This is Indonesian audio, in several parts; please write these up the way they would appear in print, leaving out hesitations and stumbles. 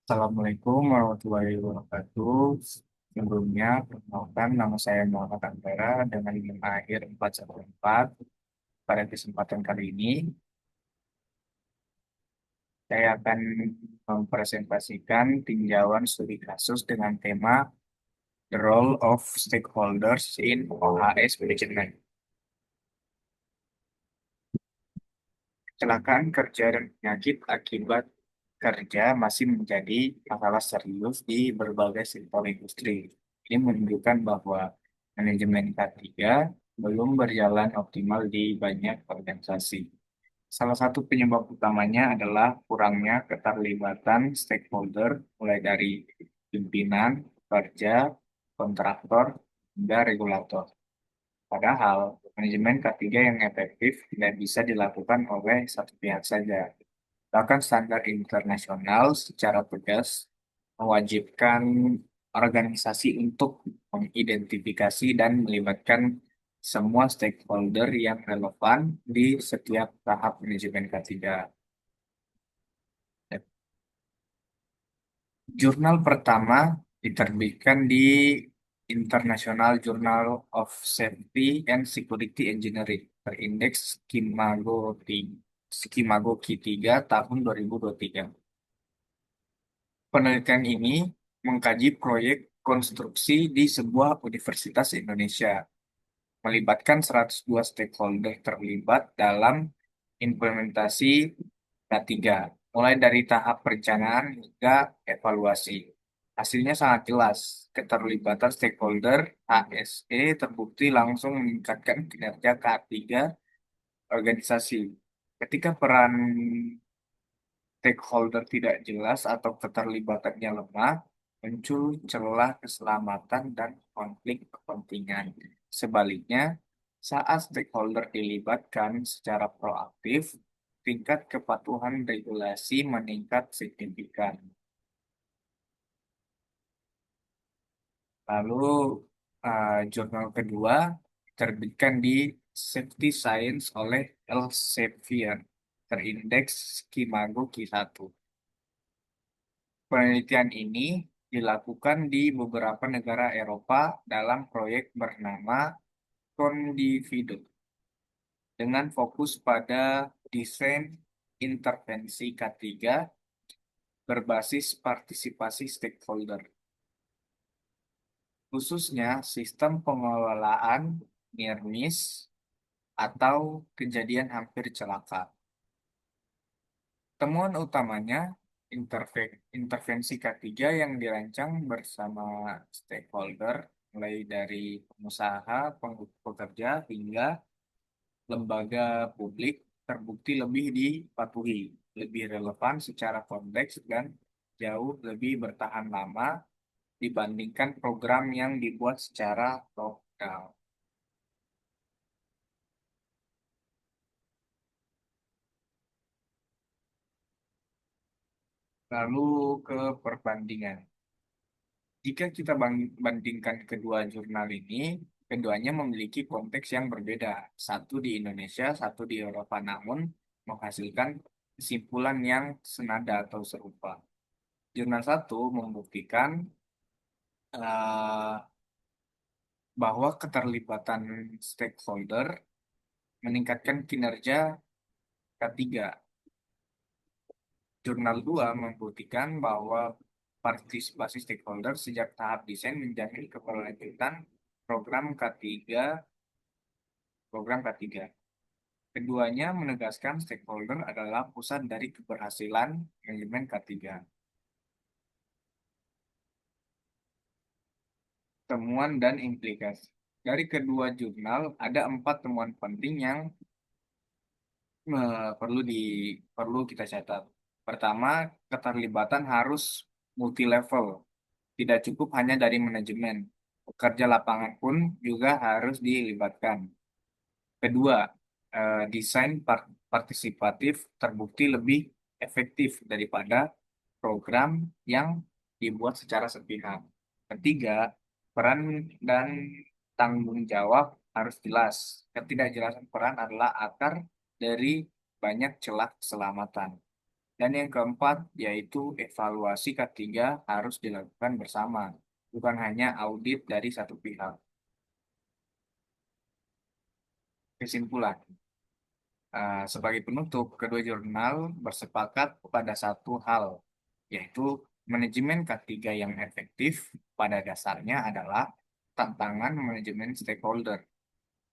Assalamualaikum warahmatullahi wabarakatuh. Sebelumnya, perkenalkan nama saya Muhammad Antara dengan NIM akhir 414. Pada kesempatan kali ini, saya akan mempresentasikan tinjauan studi kasus dengan tema The Role of Stakeholders in OHS Management. Kecelakaan kerja dan penyakit akibat kerja masih menjadi masalah serius di berbagai sektor industri. Ini menunjukkan bahwa manajemen K3 belum berjalan optimal di banyak organisasi. Salah satu penyebab utamanya adalah kurangnya keterlibatan stakeholder, mulai dari pimpinan, pekerja, kontraktor, hingga regulator. Padahal, manajemen K3 yang efektif tidak bisa dilakukan oleh satu pihak saja. Bahkan standar internasional secara tegas mewajibkan organisasi untuk mengidentifikasi dan melibatkan semua stakeholder yang relevan di setiap tahap manajemen K3. Jurnal pertama diterbitkan di International Journal of Safety and Security Engineering berindeks Skimago Q3 tahun 2023. Penelitian ini mengkaji proyek konstruksi di sebuah universitas Indonesia, melibatkan 102 stakeholder terlibat dalam implementasi K3, mulai dari tahap perencanaan hingga evaluasi. Hasilnya sangat jelas, keterlibatan stakeholder HSE terbukti langsung meningkatkan kinerja K3 organisasi. Ketika peran stakeholder tidak jelas atau keterlibatannya lemah, muncul celah keselamatan dan konflik kepentingan. Sebaliknya, saat stakeholder dilibatkan secara proaktif, tingkat kepatuhan regulasi meningkat signifikan. Lalu, jurnal kedua terbitkan di Safety Science oleh Elsevier, terindeks Skimago Q1. Penelitian ini dilakukan di beberapa negara Eropa dalam proyek bernama Condivido dengan fokus pada desain intervensi K3 berbasis partisipasi stakeholder, khususnya sistem pengelolaan near miss atau kejadian hampir celaka. Temuan utamanya intervensi K3 yang dirancang bersama stakeholder, mulai dari pengusaha, pekerja, hingga lembaga publik, terbukti lebih dipatuhi, lebih relevan secara konteks, dan jauh lebih bertahan lama dibandingkan program yang dibuat secara top-down. Lalu ke perbandingan. Jika kita bandingkan kedua jurnal ini, keduanya memiliki konteks yang berbeda. Satu di Indonesia, satu di Eropa, namun menghasilkan kesimpulan yang senada atau serupa. Jurnal satu membuktikan eh, bahwa keterlibatan stakeholder meningkatkan kinerja K3. Jurnal 2 membuktikan bahwa partisipasi stakeholder sejak tahap desain menjamin keberlanjutan program K3 program K3. Keduanya menegaskan stakeholder adalah pusat dari keberhasilan manajemen K3. Temuan dan implikasi. Dari kedua jurnal, ada 4 temuan penting yang eh, perlu di perlu kita catat. Pertama, keterlibatan harus multi level. Tidak cukup hanya dari manajemen. Pekerja lapangan pun juga harus dilibatkan. Kedua, desain partisipatif terbukti lebih efektif daripada program yang dibuat secara sepihak. Ketiga, peran dan tanggung jawab harus jelas. Ketidakjelasan peran adalah akar dari banyak celah keselamatan. Dan yang keempat yaitu evaluasi ketiga harus dilakukan bersama, bukan hanya audit dari satu pihak. Kesimpulan, sebagai penutup, kedua jurnal bersepakat pada satu hal, yaitu manajemen K3 yang efektif pada dasarnya adalah tantangan manajemen stakeholder.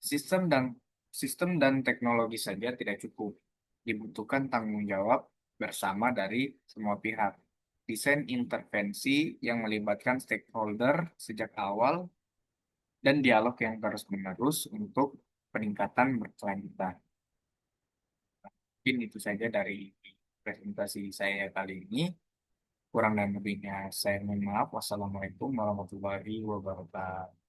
Sistem dan sistem dan teknologi saja tidak cukup. Dibutuhkan tanggung jawab bersama dari semua pihak. Desain intervensi yang melibatkan stakeholder sejak awal dan dialog yang terus-menerus untuk peningkatan berkelanjutan. Mungkin itu saja dari presentasi saya kali ini. Kurang dan lebihnya saya mohon maaf. Wassalamualaikum warahmatullahi wabarakatuh.